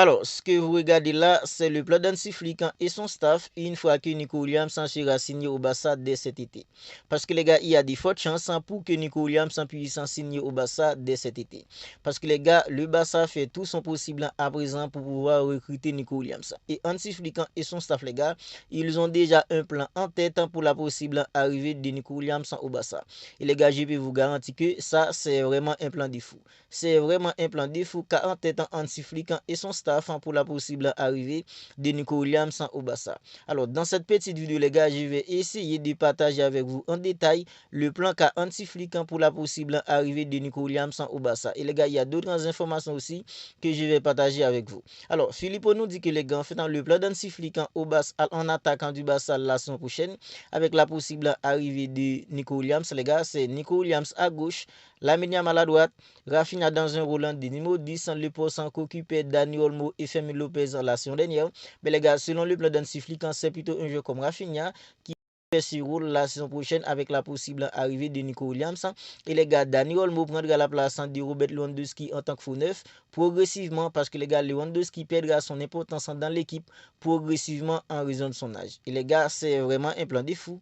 Alors, ce que vous regardez là, c'est le plan d'Hansi Flick et son staff une fois que Nico Williams sera signé au Barça dès cet été. Parce que les gars, il y a des fortes chances pour que Nico Williams puisse signer au Barça dès cet été. Parce que les gars, le Barça fait tout son possible à présent pour pouvoir recruter Nico Williams. Et Hansi Flick et son staff, les gars, ils ont déjà un plan en tête pour la possible arrivée de Nico Williams au Barça. Et les gars, je peux vous garantir que ça, c'est vraiment un plan de fou. C'est vraiment un plan de fou car en tête Hansi Flick et son staff pour la possible arrivée de Nico Williams au Barça. Alors, dans cette petite vidéo, les gars, je vais essayer de partager avec vous en détail le plan qu'a Hansi Flick pour la possible arrivée de Nico Williams au Barça. Et les gars, il y a d'autres informations aussi que je vais partager avec vous. Alors, Filippo nous dit que les gars, en fait, le plan d'Hansi Flick au Barça, en attaquant du Barça la saison prochaine, avec la possible arrivée de Nico Williams, les gars, c'est Nico Williams à gauche, Lamine Yamal à droite, Rafinha dans un rôle de numéro 10, le poste qu'occupait Dani Olmo et Fermin Lopez la saison dernière. Mais les gars, selon le plan d'Hansi Flick, c'est plutôt un jeu comme Rafinha qui fait ce rôle la saison prochaine avec la possible arrivée de Nico Williams. Et les gars, Dani Olmo prendra la place de Robert Lewandowski en tant que faux neuf progressivement parce que les gars, Lewandowski perdra son importance dans l'équipe progressivement en raison de son âge. Et les gars, c'est vraiment un plan de fou.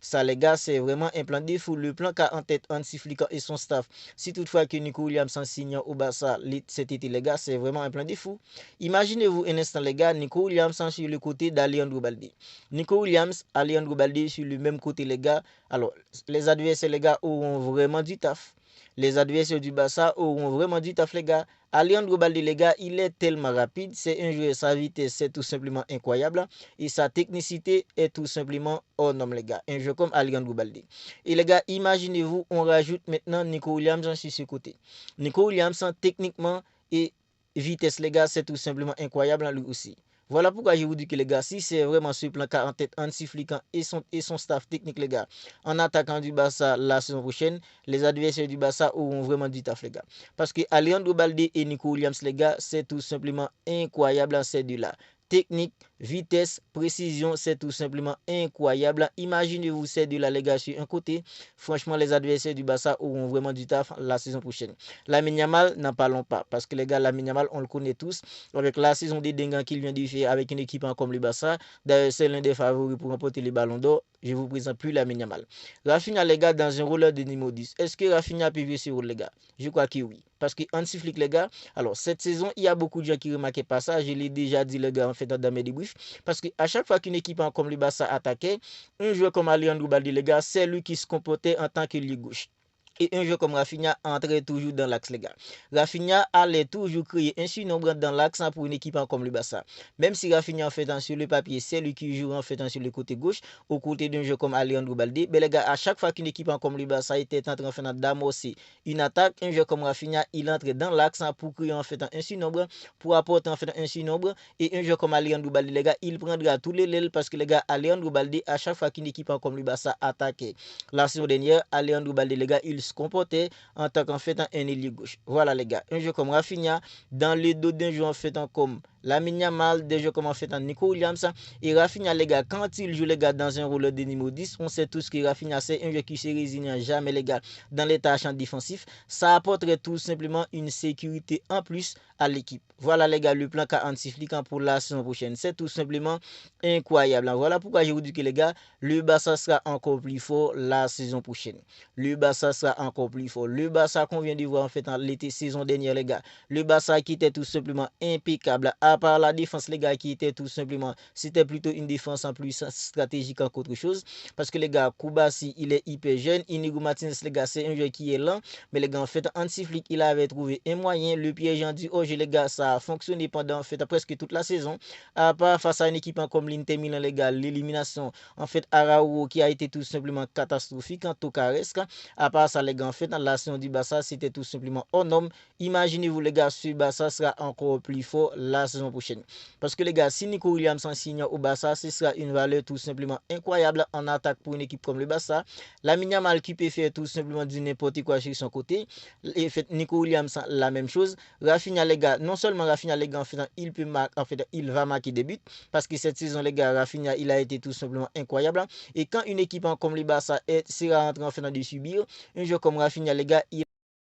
Ça, les gars, c'est vraiment un plan de fou. Le plan qu'a en tête Hansi Flick et son staff, si toutefois que Nico Williams signe au Barça cet été, les gars, c'est vraiment un plan de fou. Imaginez-vous un instant, les gars, Nico Williams sur le côté d'Alejandro Balde. Nico Williams, Alejandro Balde sur le même côté, les gars. Alors, les adversaires, les gars, auront vraiment du taf. Les adversaires du Barça auront vraiment du taf, les gars. Alejandro Balde, les gars, il est tellement rapide. C'est un joueur, sa vitesse, c'est tout simplement incroyable. Et sa technicité est tout simplement hors norme, les gars. Un jeu comme Alejandro Balde. Et les gars, imaginez-vous, on rajoute maintenant Nico Williams sur ce côté. Nico Williams, techniquement et vitesse, les gars, c'est tout simplement incroyable lui aussi. Voilà pourquoi je vous dis que les gars, si c'est vraiment ce plan qu'a en tête Hansi Flick et son staff technique, les gars, en attaquant du Barça la saison prochaine, les adversaires du Barça auront vraiment du taf, les gars. Parce que Alejandro Balde et Nico Williams, les gars, c'est tout simplement incroyable ces deux-là. Technique, vitesse, précision, c'est tout simplement incroyable. Imaginez-vous ces deux-là, les gars, sur un côté. Franchement, les adversaires du Barça auront vraiment du taf la saison prochaine. Lamine Yamal, n'en parlons pas. Parce que les gars, Lamine Yamal, on le connaît tous. Avec la saison des dingues qu'il vient de faire avec une équipe comme le Barça. D'ailleurs, c'est l'un des favoris pour remporter les ballons d'or. Je vous présente plus Lamine Yamal. Rafinha, les gars, dans un rôle de numéro 10. Est-ce que Rafinha peut jouer ce rôle, les gars? Je crois que oui. Parce que Hansi Flick, les gars, alors cette saison, il y a beaucoup de gens qui ne remarquaient pas ça. Je l'ai déjà dit, les gars, en fait, dans mes débriefs. Parce qu'à chaque fois qu'une équipe comme le Barça attaquait, un joueur comme Alejandro Balde, les gars, c'est lui qui se comportait en tant que ligne gauche. Et un jeu comme Rafinha entrait toujours dans l'axe, les gars. Rafinha allait toujours créer un surnombre dans l'axe pour une équipe comme le Barça. Même si Rafinha en fait sur le papier, c'est lui qui joue en fait sur le côté gauche, aux côtés d'un jeu comme Alejandro Balde. Mais les gars, à chaque fois qu'une équipe comme le Barça était en train d'amorcer une attaque, un jeu comme Rafinha, il entrait dans l'axe pour créer en fait un surnombre, pour apporter en fait un surnombre. Et un jeu comme Alejandro Balde, les gars, il prendra tous les l'aile parce que les gars, Alejandro Balde, à chaque fois qu'une équipe comme le Barça attaquait la saison dernière, Alejandro Balde, les gars, il se comportait en tant qu'en fait un ailier gauche. Voilà les gars, un jeu comme Rafinha, dans les dos d'un jeu en fait comme Lamine Yamal, des jeux comme en fait Nico Williams et Rafinha les gars, quand il joue les gars dans un rôle de numéro 10, on sait tous que Rafinha c'est un jeu qui se résigne jamais les gars dans les tâches défensifs, ça apporterait tout simplement une sécurité en plus à l'équipe. Voilà les gars, le plan qu'a Hansi Flick pour la saison prochaine, c'est tout simplement incroyable. Voilà pourquoi je vous dis que les gars, le Barça sera encore plus fort la saison prochaine. Le Barça sera encore plus fort. Le Barça qu'on vient de voir en fait en l'été saison dernière les gars. Le Barça qui était tout simplement impeccable. À part la défense les gars qui était tout simplement, c'était plutôt une défense en plus stratégique qu'autre chose. Parce que les gars, Koubassi il est hyper jeune. Inigo Martinez les gars c'est un joueur qui est lent. Mais les gars en fait Hansi Flick il avait trouvé un moyen. Le piège anti-hors les gars ça a fonctionné pendant en fait presque toute la saison. À part face à une équipe comme l'Inter Milan les gars, l'élimination en fait Araujo qui a été tout simplement catastrophique en tout cas reste. À part ça les gars en fait dans la saison du Barça c'était tout simplement hors norme. Imaginez-vous les gars ce Barça sera encore plus fort la saison prochaine. Parce que les gars si Nico Williams signe au Barça ce sera une valeur tout simplement incroyable en attaque pour une équipe comme le Barça. Lamine Yamal qui peut faire tout simplement du n'importe quoi sur son côté. Et fait Nico Williams la même chose. Rafinha les gars, non seulement Rafinha les gars en fait il va marquer des buts parce que cette saison les gars Rafinha il a été tout simplement incroyable et quand une équipe comme le Barça sera en train de subir un jeu comme Rafinha les gars il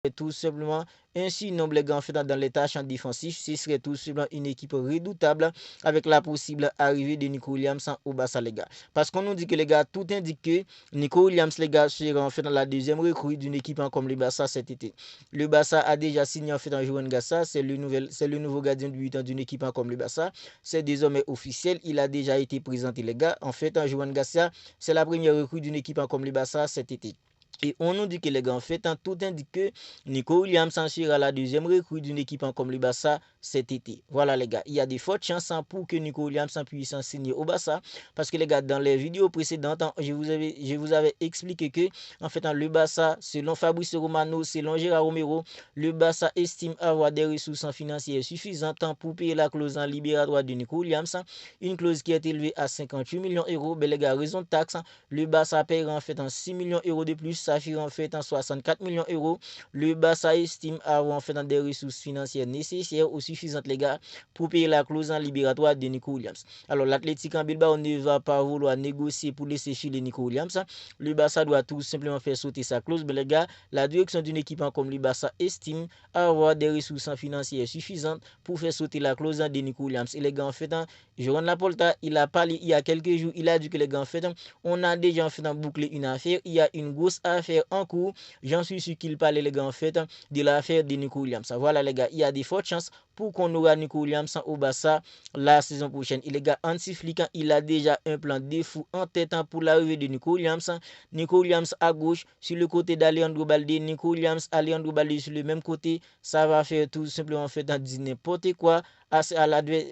tout simplement un surnombre les gars en fait dans les tâches en défensif. Ce serait tout simplement une équipe redoutable avec la possible arrivée de Nico Williams au Barça les gars. Parce qu'on nous dit que les gars, tout indique que Nico Williams les gars sera en fait dans la deuxième recrue d'une équipe comme le Barça cet été. Le Barça a déjà signé en fait en Juan Gassa, c'est le nouveau gardien de but d'une équipe comme le Barça. C'est désormais officiel, il a déjà été présenté les gars. En fait, en Juan Gassa, c'est la première recrue d'une équipe comme le Barça cet été. Et on nous dit que les gars, en fait, tout indique que Nico Williams sera la deuxième recrue d'une équipe comme le Barça cet été. Voilà les gars, il y a des fortes chances pour que Nico Williams puisse signer au Barça. Parce que les gars, dans les vidéos précédentes, je vous avais expliqué que, en fait, le Barça, selon Fabrice Romano, selon Gérard Romero, le Barça estime avoir des ressources financières suffisantes pour payer la clause en libératoire de Nico Williams. Une clause qui est élevée à 58 millions d'euros. Mais les gars, raison de taxe, le Barça paiera en fait 6 millions d'euros de plus. Ça fait en fait 64 millions d'euros. Le Barça estime avoir en fait des ressources financières nécessaires ou suffisantes les gars pour payer la clause en libératoire de Nico Williams. Alors l'Atlético en Bilbao ne va pas vouloir négocier pour laisser filer Nico Williams. Le Barça doit tout simplement faire sauter sa clause. Mais les gars, la direction d'une équipe comme le Barça estime avoir des ressources financières suffisantes pour faire sauter la clause de Nico Williams. Et les gars en fait, Joran Laporta, il a parlé il y a quelques jours, il a dit que les gars en fait, on a déjà en fait bouclé une affaire, il y a une grosse affaire en cours. J'en suis sûr qu'il parlait les gars en fait de l'affaire de Nico Williams. Voilà les gars, il y a des fortes chances pour qu'on aura Nico Williams au Barça la saison prochaine. Et les gars, Hansi Flick, il a déjà un plan de fou en tête pour l'arrivée de Nico Williams. Nico Williams à gauche, sur le côté d'Alejandro Balde, Nico Williams, Alejandro Balde sur le même côté. Ça va faire tout simplement en fait n'importe quoi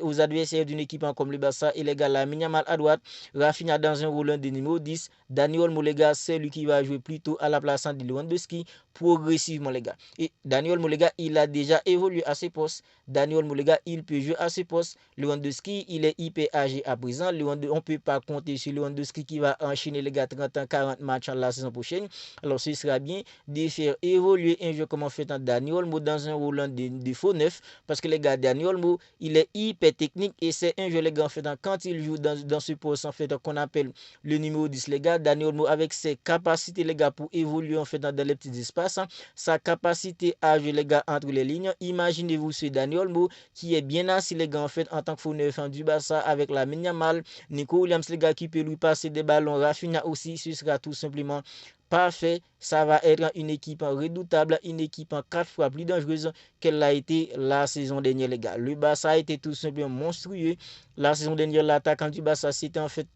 aux adversaires d'une équipe comme le Barça. Et les gars, la Yamal à droite, Rafinha dans un rôle de numéro 10. Daniel Molega, c'est lui qui va jouer plutôt à la place de Lewandowski progressivement les gars. Et Daniel Molega, il a déjà évolué à ses postes. Daniel Molega, il peut jouer à ses postes. Lewandowski, il est hyper âgé à présent. On ne peut pas compter sur Lewandowski qui va enchaîner les gars 30 ans, 40 matchs la saison prochaine. Alors ce sera bien de faire évoluer un jeu comme en fait Daniel Mo dans un rôle de faux neuf. Parce que les gars, Daniel Mo, il est hyper technique et c'est un jeu les gars en fait quand il joue dans ce poste en fait qu'on appelle le numéro 10 les gars. Daniel Mo avec ses capacités les gars pour évoluer en fait dans les petits espaces, sa capacité à jouer les gars entre les lignes. Imaginez-vous ce Daniel Mo qui est bien assis les gars en fait en tant que faux neuf du Barça avec la Yamal, Nico Williams les gars qui peut lui passer des ballons, Rafinha aussi, ce sera tout simplement parfait. Ça va être une équipe redoutable, une équipe 4 fois plus dangereuse qu'elle l'a été la saison dernière les gars. Le Barça a été tout simplement monstrueux. La saison dernière, l'attaquant du Barça, c'était en fait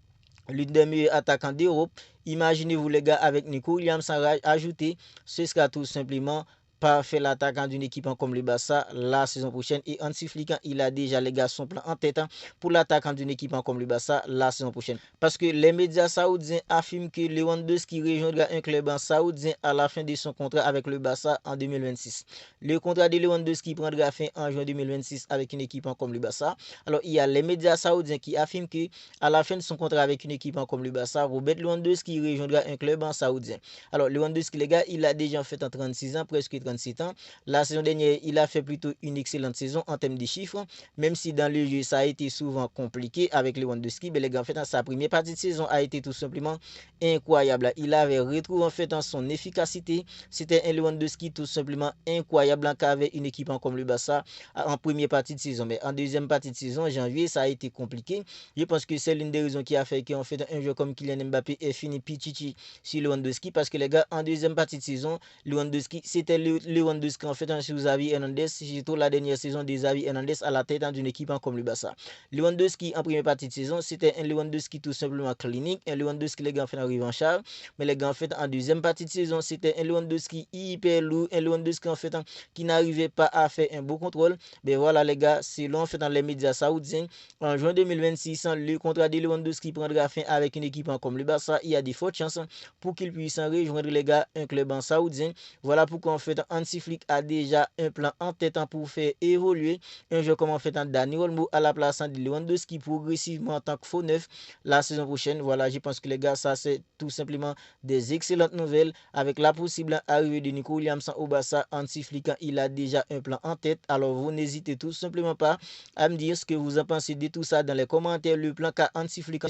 l'une des meilleurs attaquants d'Europe. Imaginez-vous les gars avec Nico Williams ajouté, ce sera tout simplement parfait l'attaquant d'une équipe comme le Barça la saison prochaine. Et Hansi Flick, il a déjà les gars son plan en tête pour l'attaquant d'une équipe comme le Barça la saison prochaine. Parce que les médias saoudiens affirment que Lewandowski rejoindra un club saoudien à la fin de son contrat avec le Barça en 2026. Le contrat de Lewandowski prendra fin en juin 2026 avec une équipe comme le Barça. Alors il y a les médias saoudiens qui affirment que à la fin de son contrat avec une équipe comme le Barça, Robert Lewandowski rejoindra un club saoudien. Alors Lewandowski les gars, il a déjà fait en 36 ans, presque 37 ans. La saison dernière, il a fait plutôt une excellente saison en termes de chiffres, même si dans le jeu, ça a été souvent compliqué avec Lewandowski. Mais les gars, en fait, sa première partie de saison a été tout simplement incroyable. Il avait retrouvé en fait son efficacité. C'était un Lewandowski tout simplement incroyable qu'avait une équipe comme le Barça en première partie de saison. Mais en deuxième partie de saison, janvier, ça a été compliqué. Je pense que c'est l'une des raisons qui a fait qu'en fait un joueur comme Kylian Mbappé est fini pichichi sur Lewandowski, parce que les gars, en deuxième partie de saison, Lewandowski, c'était Lewandowski en fait sur Xavi Hernandez, surtout la dernière saison de Xavi Hernandez à la tête d'une équipe comme le Barça. Lewandowski en première partie de saison, c'était un Lewandowski tout simplement clinique, un Lewandowski les gars en fait en revanchard, mais les gars en fait en deuxième partie de saison, c'était un Lewandowski hyper lourd, un Lewandowski en fait qui n'arrivait pas à faire un beau contrôle. Mais voilà les gars, selon en fait dans les médias saoudiens, en juin 2026, le contrat de Lewandowski prendra fin avec une équipe comme le Barça. Il y a des fortes chances pour qu'il puisse rejoindre les gars un club en saoudien. Voilà pourquoi en fait Hansi Flick a déjà un plan en tête pour faire évoluer un jeu comme en fait Dani Olmo à la place de Lewandowski progressivement en tant que faux neuf la saison prochaine. Voilà, je pense que les gars, ça c'est tout simplement des excellentes nouvelles avec la possible arrivée de Nico Williams au Barça. Hansi Flick, il a déjà un plan en tête. Alors vous n'hésitez tout simplement pas à me dire ce que vous en pensez de tout ça dans les commentaires. Le plan qu'a Hansi Flick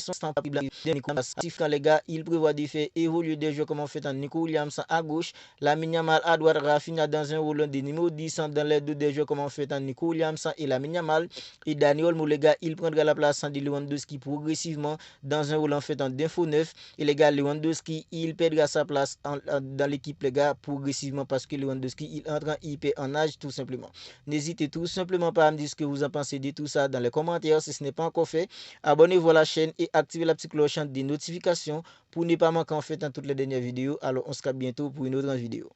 les gars, il prévoit de faire évoluer des jeux comme en fait Nico Williams à gauche, la Yamal à droite, Rafinha dans un rôle de numéro 10 dans les deux des joueurs comme en fait Nico Williams et Lamine Yamal. Et Dani Olmo, les gars, il prendra la place de Lewandowski progressivement dans un rôle en fait d'info 9. Et les gars, Lewandowski, il perdra sa place dans l'équipe, les gars, progressivement parce que Lewandowski, il entre en âge tout simplement. N'hésitez tout simplement pas à me dire ce que vous en pensez de tout ça dans les commentaires si ce n'est pas encore fait. Abonnez-vous à la chaîne et activez la petite cloche des notifications pour ne pas manquer en fait toutes les dernières vidéos. Alors on se capte bientôt pour une autre vidéo.